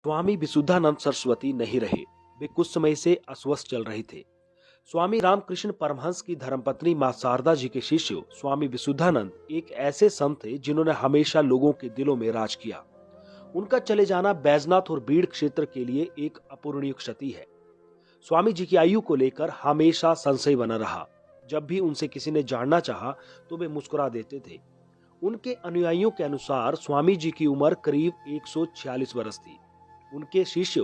स्वामी विशुद्धानंद सरस्वती नहीं रहे। वे कुछ समय से अस्वस्थ चल रहे थे। स्वामी रामकृष्ण परमहंस की धर्मपत्नी मां शारदा जी के शिष्य स्वामी विशुद्धानंद एक ऐसे संत थे जिन्होंने हमेशा लोगों के दिलों में राज किया। उनका चले जाना बैजनाथ और बीड़ क्षेत्र के लिए एक अपूरणीय क्षति है। स्वामी जी की आयु को लेकर हमेशा संशय बना रहा। जब भी उनसे किसी ने जानना चाहा तो वे मुस्कुरा देते थे। उनके अनुयायियों के अनुसार स्वामी जी की उम्र करीब 146 वर्ष थी। उनके शिष्य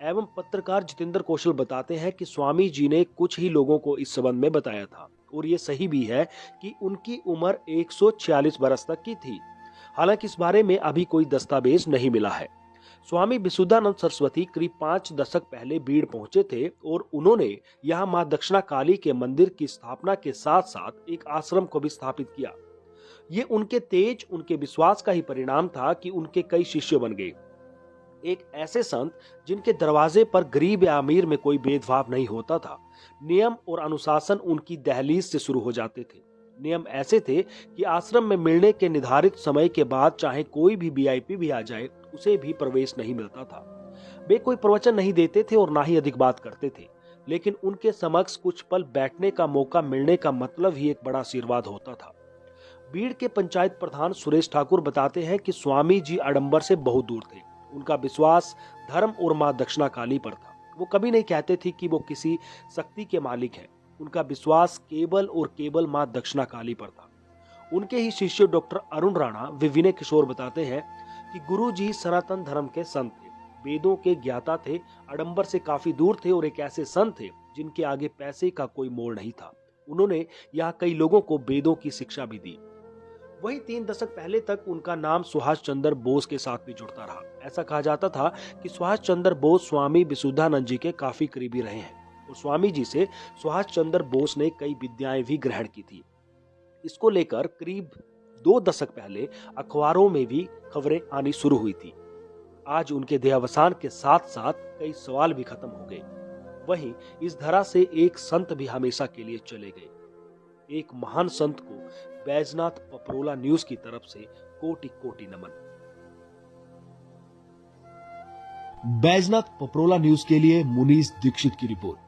एवं पत्रकार जितेंद्र कौशल बताते हैं कि स्वामी जी ने कुछ ही लोगों को इस संबंध में बताया था और ये सही भी है कि उनकी उम्र 146 वर्ष तक की थी। हालांकि इस बारे में अभी कोई दस्तावेज नहीं मिला है। स्वामी विशुद्धानंद सरस्वती करीब 5 दशक पहले बीड़ पहुंचे थे और उन्होंने यहाँ मां दक्षिणा काली के मंदिर की स्थापना के साथ साथ एक आश्रम को भी स्थापित किया। ये उनके तेज, उनके विश्वास का ही परिणाम था कि उनके कई शिष्य बन गए। एक ऐसे संत जिनके दरवाजे पर गरीब या अमीर में कोई भेदभाव नहीं होता था। नियम और अनुशासन उनकी दहलीज से शुरू हो जाते थे। नियम ऐसे थे कि आश्रम में मिलने के निर्धारित समय के बाद चाहे कोई भी वीआईपी भी आ जाए, उसे भी प्रवेश नहीं मिलता था। वे कोई प्रवचन नहीं देते थे और ना ही अधिक बात करते थे, लेकिन उनके समक्ष कुछ पल बैठने का मौका मिलने का मतलब ही एक बड़ा आशीर्वाद होता था। बीड़ के पंचायत प्रधान सुरेश ठाकुर बताते हैं कि स्वामी जी आडंबर से बहुत दूर थे। उनका विश्वास धर्म और मां दक्षिणा काली पर था। वो कभी नहीं कहते थे कि वो किसी शक्ति के मालिक हैं। उनका विश्वास केवल और केवल मां दक्षिणा काली पर था। उनके ही शिष्य डॉक्टर अरुण राणा व विनय किशोर बताते हैं कि गुरु जी सनातन धर्म के संत थे, वेदों के ज्ञाता थे, आडंबर से काफी दूर थे और एक ऐसे संत थे जिनके आगे पैसे का कोई मोल नहीं था। उन्होंने यहाँ कई लोगों को वेदों की शिक्षा भी दी। वही 3 दशक पहले तक उनका नाम सुभाष चंद्र बोस के साथ भी जुड़ता रहा। ऐसा कहा जाता था कि सुभाष चंद्र बोस स्वामी विशुद्धानंद जी के काफी करीबी रहे हैं और स्वामी जी से सुभाष चंद्र बोस ने कई विद्याएं भी ग्रहण की थी। इसको लेकर करीब 2 दशक पहले अखबारों में भी खबरें आनी शुरू हुई थी। आज उनके देहावसान के साथ साथ कई सवाल भी खत्म हो गए। वहीं इस धरा से एक संत भी हमेशा के लिए चले गए। एक महान संत को बैजनाथ पपरोला न्यूज की तरफ से कोटि कोटि नमन। बैजनाथ पपरोला न्यूज के लिए मुनीस दीक्षित की रिपोर्ट।